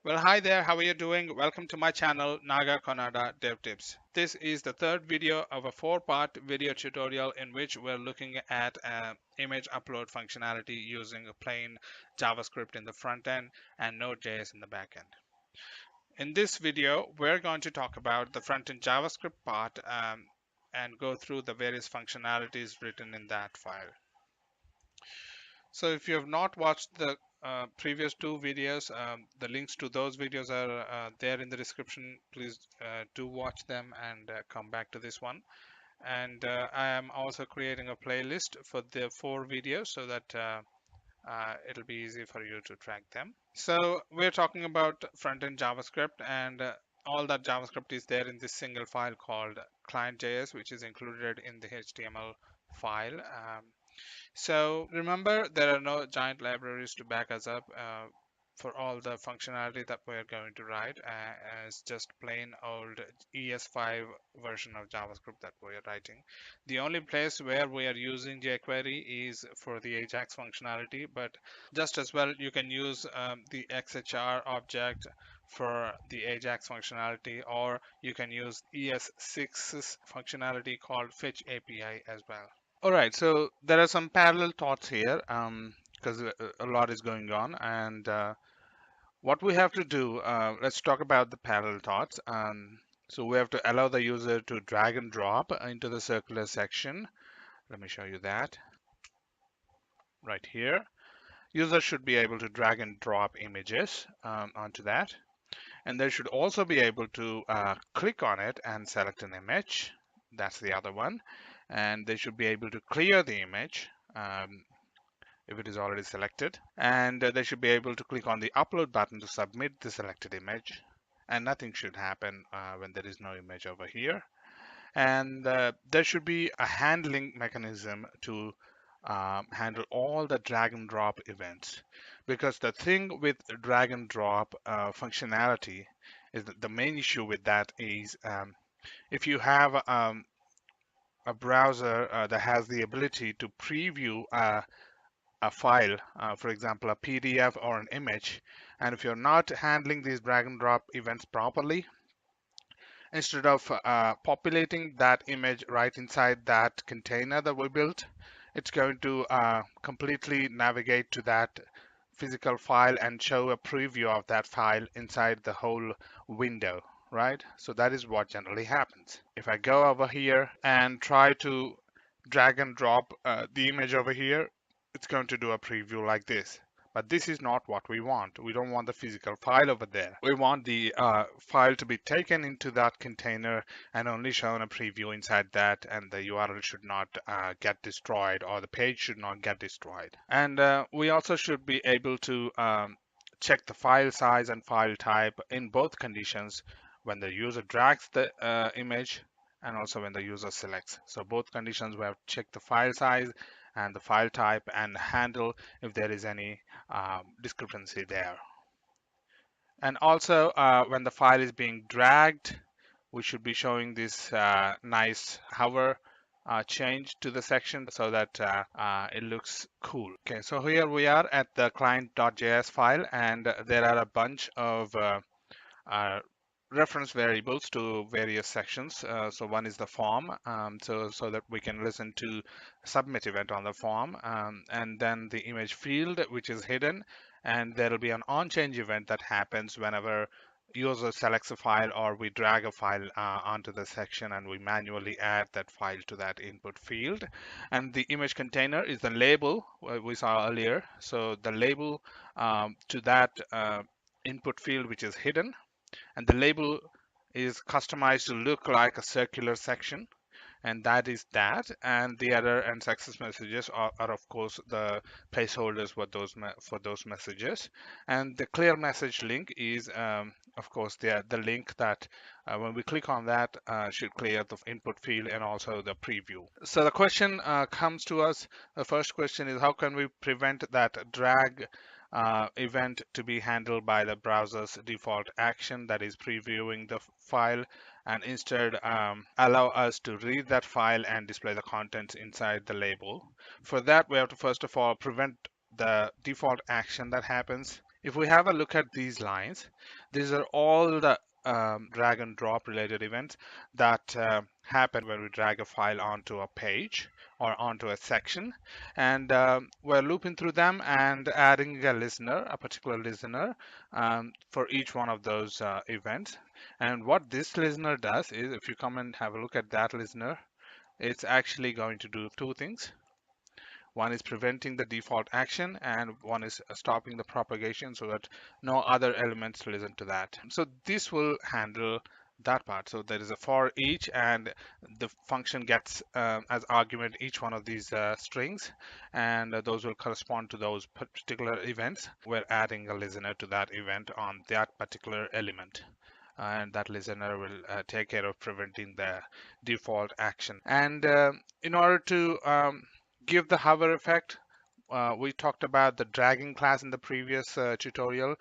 Well, hi there. How are you doing? Welcome to my channel, Naga Kannada Dev Tips. This is the third video of a four-part video tutorial in which we're looking at image upload functionality using a plain JavaScript in the front end and Node.js in the back end. In this video, we're going to talk about the front-end JavaScript part and go through the various functionalities written in that file. So if you have not watched the previous two videos, the links to those videos are there in the description. Please do watch them and come back to this one. And I am also creating a playlist for the four videos so that it'll be easy for you to track them. So we're talking about front-end JavaScript, and all that JavaScript is there in this single file called client.js, which is included in the HTML file. So remember, there are no giant libraries to back us up for all the functionality that we're going to write as just plain old ES5 version of JavaScript that we're writing. The only place where we are using jQuery is for the ajax functionality, but just as well you can use the XHR object for the ajax functionality, or you can use ES6's functionality called fetch API as well. All right, so there are some parallel thoughts here because a lot is going on. And what we have to do, let's talk about the parallel thoughts. So we have to allow the user to drag and drop into the circular section. Let me show you that right here. User should be able to drag and drop images onto that. And they should also be able to click on it and select an image. That's the other one. And they should be able to clear the image. If it is already selected, and they should be able to click on the upload button to submit the selected image, and nothing should happen when there is no image over here. And there should be a handling mechanism to handle all the drag and drop events, because the thing with drag and drop functionality is that the main issue with that is if you have a browser that has the ability to preview a file, for example, a PDF or an image, and if you're not handling these drag and drop events properly, instead of populating that image right inside that container that we built, it's going to completely navigate to that physical file and show a preview of that file inside the whole window, right? So that is what generally happens. If I go over here and try to drag and drop the image over here, it's going to do a preview like this. But this is not what we want. We don't want the physical file over there. We want the file to be taken into that container and only shown a preview inside that, and the URL should not get destroyed, or the page should not get destroyed. And we also should be able to check the file size and file type in both conditions when the user drags the image and also when the user selects. So both conditions we have to check the file size and the file type and handle if there is any discrepancy there. And also when the file is being dragged, we should be showing this nice hover change to the section so that it looks cool. Okay, so here we are at the client.js file, and there are a bunch of uh, reference variables to various sections. So one is the form, so that we can listen to submit event on the form, and then the image field, which is hidden, and there will be an on change event that happens whenever user selects a file or we drag a file onto the section and we manually add that file to that input field. And the image container is the label we saw earlier. So the label to that input field, which is hidden, and the label is customized to look like a circular section, and that is that. And the error and success messages are of course the placeholders for those messages. And the clear message link is of course the link that when we click on that should clear the input field and also the preview. So the question comes to us. The first question is, how can we prevent that drag event to be handled by the browser's default action, that is previewing the file, and instead allow us to read that file and display the contents inside the label? For that, we have to first of all prevent the default action that happens If we have a look at these lines, these are all the drag and drop related events that happen when we drag a file onto a page or onto a section. And we're looping through them and adding a listener, a particular listener, for each one of those events. And what this listener does is, if you come and have a look at that listener, it's actually going to do two things. One is preventing the default action, and one is stopping the propagation so that no other elements listen to that. So this will handle that part. So there is a for each, and the function gets as argument each one of these strings, and those will correspond to those particular events. We're adding a listener to that event on that particular element. And that listener will take care of preventing the default action. And in order to give the hover effect, we talked about the dragging class in the previous tutorial,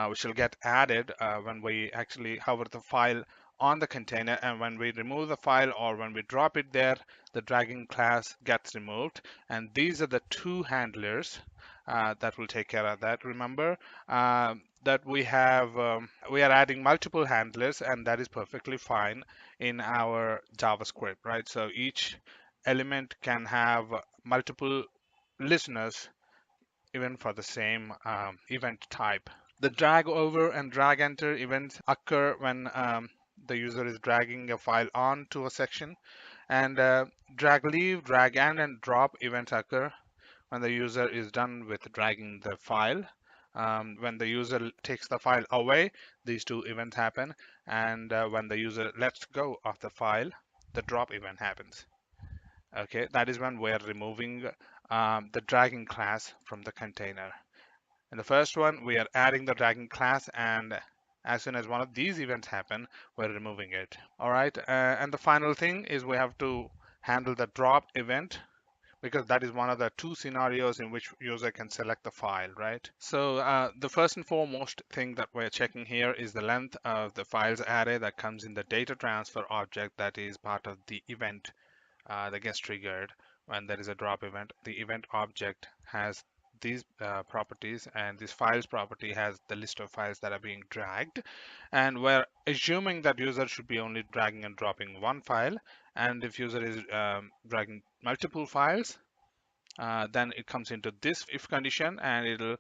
which will get added when we actually hover the file on the container, and when we remove the file or when we drop it there, the dragging class gets removed. And these are the two handlers that will take care of that. Remember that we are adding multiple handlers, and that is perfectly fine in our JavaScript, right? So each element can have multiple listeners even for the same event type. The drag over and drag enter events occur when the user is dragging a file onto a section, and drag leave, drag and drop events occur when the user is done with dragging the file. When the user takes the file away, these two events happen, and when the user lets go of the file, the drop event happens. Okay, that is when we're removing the dragging class from the container. In the first one, we are adding the dragging class, and as soon as one of these events happen, we're removing it. All right, and the final thing is we have to handle the drop event, because that is one of the two scenarios in which user can select the file, right? So the first and foremost thing that we're checking here is the length of the files array that comes in the data transfer object that is part of the event that gets triggered when there is a drop event. The event object has these properties, and this files property has the list of files that are being dragged, and we're assuming that user should be only dragging and dropping one file, and if user is dragging multiple files, then it comes into this if condition, and it'll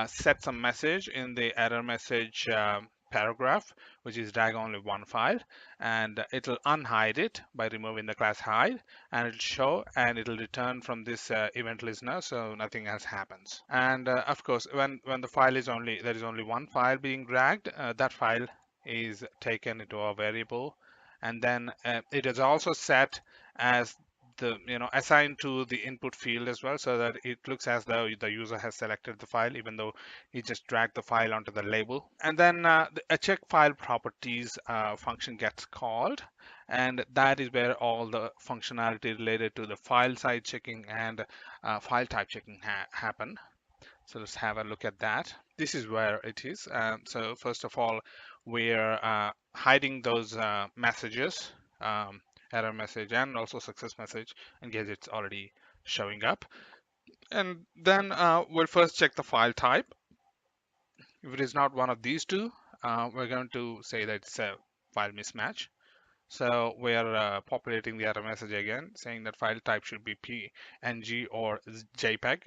set some message in the error message paragraph, which is drag only one file, and it'll unhide it by removing the class hide, and it'll show and it'll return from this event listener, so nothing else happens. And of course, when the file is only there is only one file being dragged, that file is taken into a variable, and then it is also set as the assigned to the input field as well, so that it looks as though the user has selected the file even though he just dragged the file onto the label. And then a check file properties function gets called, and that is where all the functionality related to the file size checking and file type checking happen. So let's have a look at that. This is where it is. So first of all, we're hiding those messages, error message and also success message, in case it's already showing up. And then we'll first check the file type. If it is not one of these two, we're going to say that it's a file mismatch. So we're populating the error message again, saying that file type should be PNG or JPEG.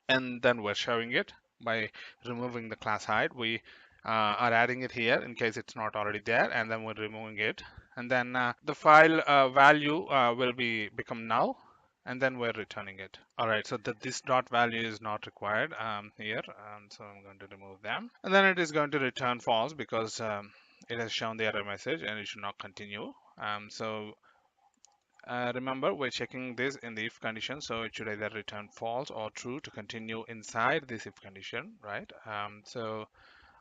And then we're showing it by removing the class hide. We are adding it here in case it's not already there, and then we're removing it. And then the file value will become null, and then we're returning it. All right, so this dot value is not required here, so I'm going to remove them. And then it is going to return false because it has shown the error message and it should not continue. Remember, we're checking this in the if condition, so it should either return false or true to continue inside this if condition, right? So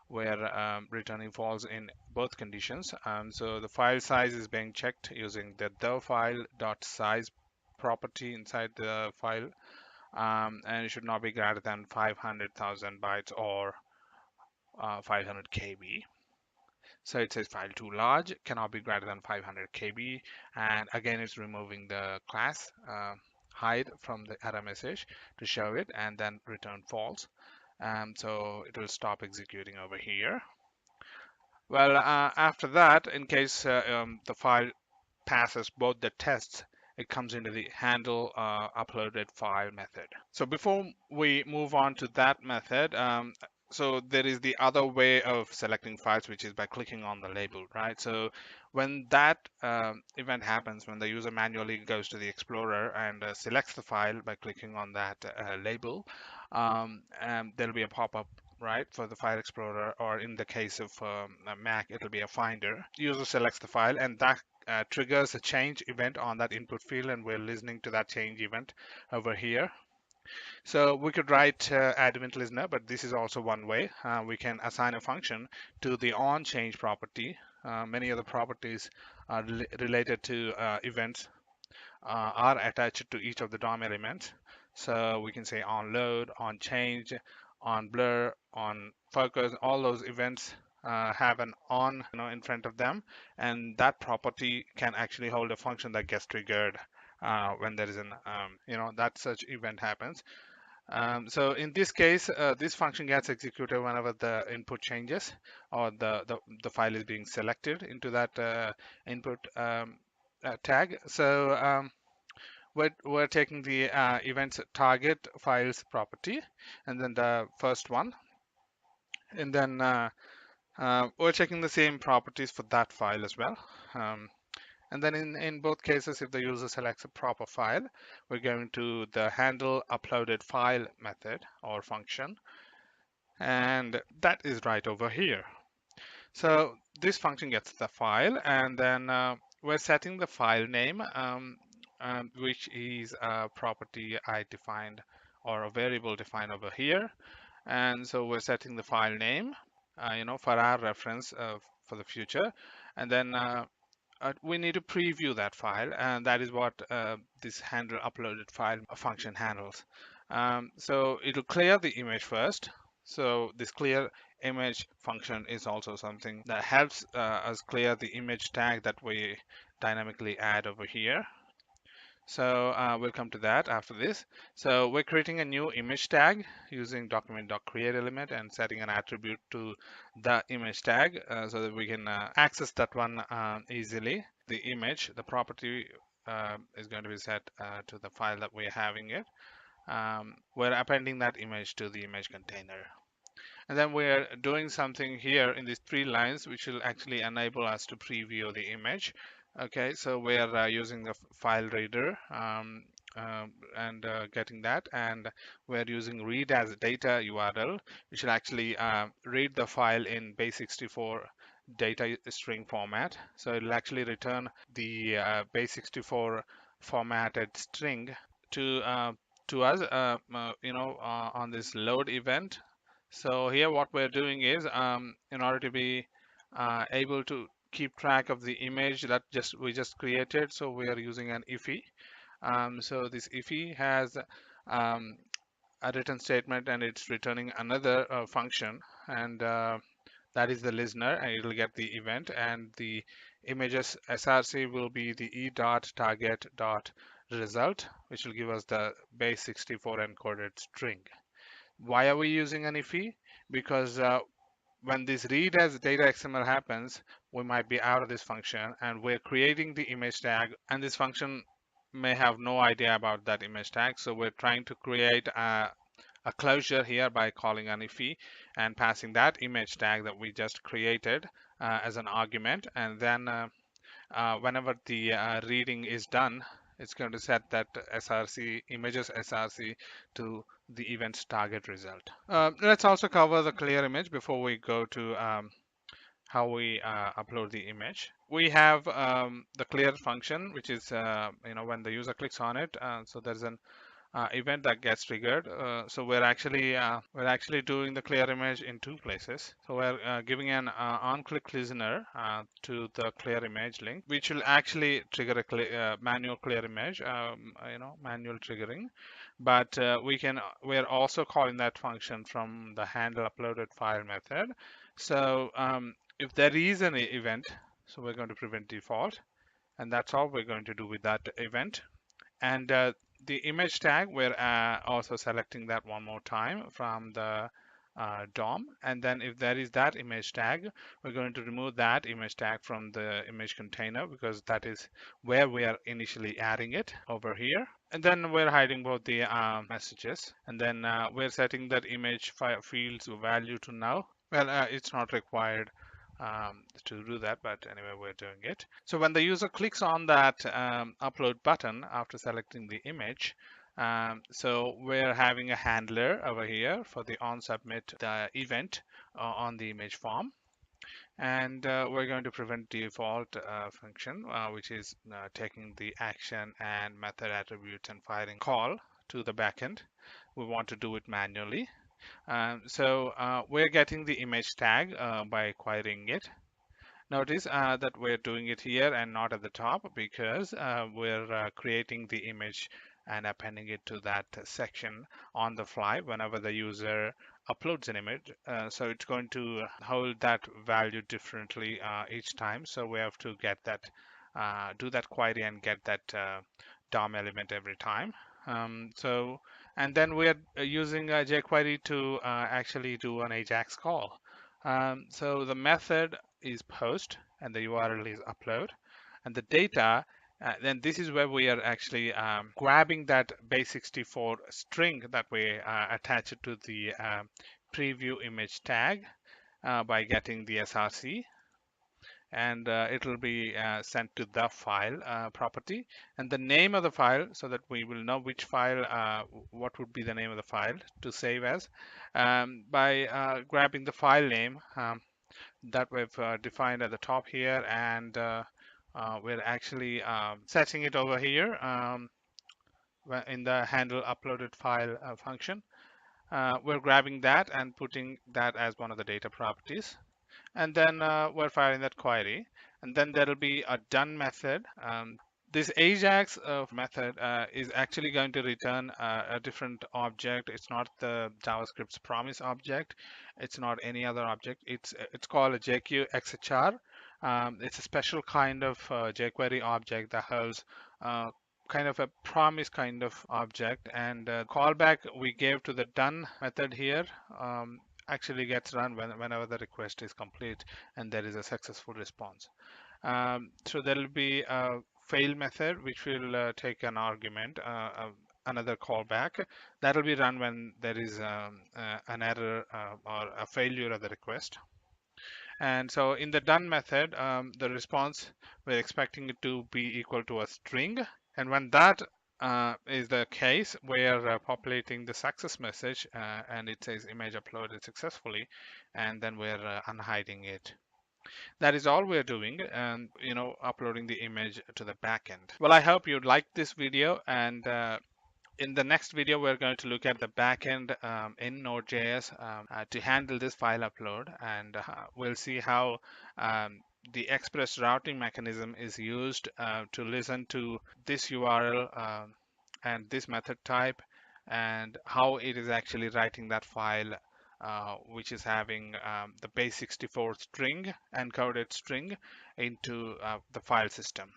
we're returning false in both conditions. So the file size is being checked using the file dot size property inside the file, and it should not be greater than 500,000 bytes or 500 KB. So it says file too large, cannot be greater than 500 KB. And again, it's removing the class hide from the error message to show it and then return false. So it will stop executing over here. Well, after that, in case the file passes both the tests, it comes into the handle uploaded file method. So before we move on to that method, so there is the other way of selecting files, which is by clicking on the label, right? So when that event happens, when the user manually goes to the Explorer and selects the file by clicking on that label, there'll be a pop-up, right, for the file explorer, or in the case of a Mac, it'll be a finder. User selects the file, and that triggers a change event on that input field, and we're listening to that change event over here. So we could write add event listener, but this is also one way. We can assign a function to the on change property. Many other properties are related to events are attached to each of the DOM elements. So we can say on load, on change, on blur, on focus. All those events have an on, in front of them, and that property can actually hold a function that gets triggered when there is an, that such event happens. So in this case, this function gets executed whenever the input changes or the file is being selected into that input tag. So we're taking the events target files property, and then the first one, and then we're checking the same properties for that file as well. And then in both cases, if the user selects a proper file, we're going to the handle uploaded file method or function, and that is right over here. So this function gets the file, and then we're setting the file name, which is a property I defined or a variable defined over here. And so we're setting the file name, for our reference for the future. And then we need to preview that file, and that is what this handle uploaded file function handles. So it'll clear the image first. So this clear image function is also something that helps us clear the image tag that we dynamically add over here. So we'll come to that after this. So we're creating a new image tag using document.createElement and setting an attribute to the image tag so that we can access that one easily. The image, the property is going to be set to the file that we're having it. We're appending that image to the image container. And then we're doing something here in these 3 lines, which will actually enable us to preview the image. Okay, so we're using the file reader and getting that, and we're using read as data URL, which will actually read the file in base64 data string format. So it'll actually return the base64 formatted string to us, on this load event. So here what we're doing is, in order to be able to keep track of the image that we just created, so we are using an IFI. So this IFI has a return statement, and it's returning another function, and that is the listener, and it will get the event, and the images src will be the e.target.result, which will give us the base64 encoded string. Why are we using an IFI? Because when this read as data XML happens, we might be out of this function, and we're creating the image tag, and this function may have no idea about that image tag. So we're trying to create a closure here by calling an IFI and passing that image tag that we just created as an argument, and then whenever the reading is done, it's going to set that src images src to the event's target result. Let's also cover the clear image before we go to how we upload the image. We have the clear function, which is when the user clicks on it. So there's an event that gets triggered. So we're actually doing the clear image in 2 places. So we're giving an on-click listener to the clear image link, which will actually trigger a manual clear image, manual triggering. But we're also calling that function from the handle uploaded file method. So if there is an event, so we're going to prevent default, and that's all we're going to do with that event. And the image tag, we're also selecting that one more time from the DOM, and then if there is that image tag, we're going to remove that image tag from the image container because that is where we are initially adding it over here. And then we're hiding both the messages, and then we're setting that image field's value to null. Well, it's not required to do that, but anyway, we're doing it. So when the user clicks on that upload button after selecting the image, so we're having a handler over here for the onSubmit event on the image form. And we're going to prevent default function, which is taking the action and method attributes and firing call to the backend. We want to do it manually. So we're getting the image tag by querying it. Notice that we're doing it here and not at the top because we're creating the image and appending it to that section on the fly whenever the user uploads an image. So it's going to hold that value differently each time. So we have to get that, do that query and get that DOM element every time. And then we're using jQuery to actually do an ajax call. So the method is post and the URL is upload, and the data, then this is where we are actually grabbing that base64 string that we attach it to the preview image tag by getting the src, and it'll be sent to the file property and the name of the file so that we will know which file, what would be the name of the file to save as, by grabbing the file name that we've defined at the top here, and we're actually setting it over here in the handle uploaded file function. We're grabbing that and putting that as one of the data properties, and then we're firing that query, and then there'll be a done method. This ajax method is actually going to return a different object. It's not the JavaScript's promise object. It's not any other object. It's called a JQXHR. It's a special kind of jQuery object that holds kind of a promise kind of object, and callback we gave to the done method here actually gets run whenever the request is complete and there is a successful response. So there will be a fail method which will take an argument, another callback that will be run when there is an error or a failure of the request. And so in the done method, the response, we're expecting it to be equal to a string. And when that is the case, we're populating the success message and it says image uploaded successfully, and then we're unhiding it. That is all we're doing, and uploading the image to the backend. Well, I hope you liked this video, and in the next video, we're going to look at the backend in Node.js to handle this file upload, and we'll see how the express routing mechanism is used to listen to this URL and this method type, and how it is actually writing that file, which is having the base64 string, encoded string, into the file system.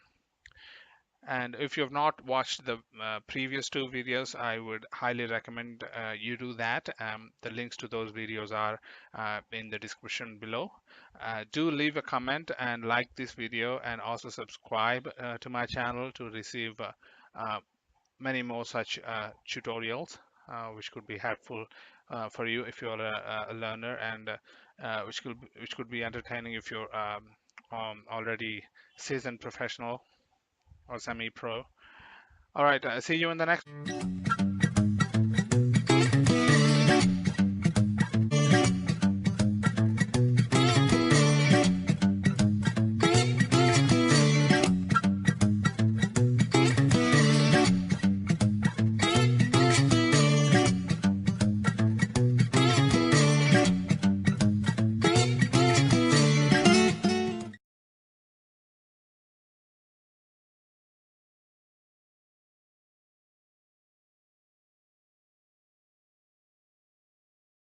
And if you have not watched the previous two videos, I would highly recommend you do that. The links to those videos are in the description below. Do leave a comment and like this video, and also subscribe to my channel to receive many more such tutorials which could be helpful for you if you're a learner, and which could be entertaining if you're already seasoned professional or semi-pro. All right, see you in the next.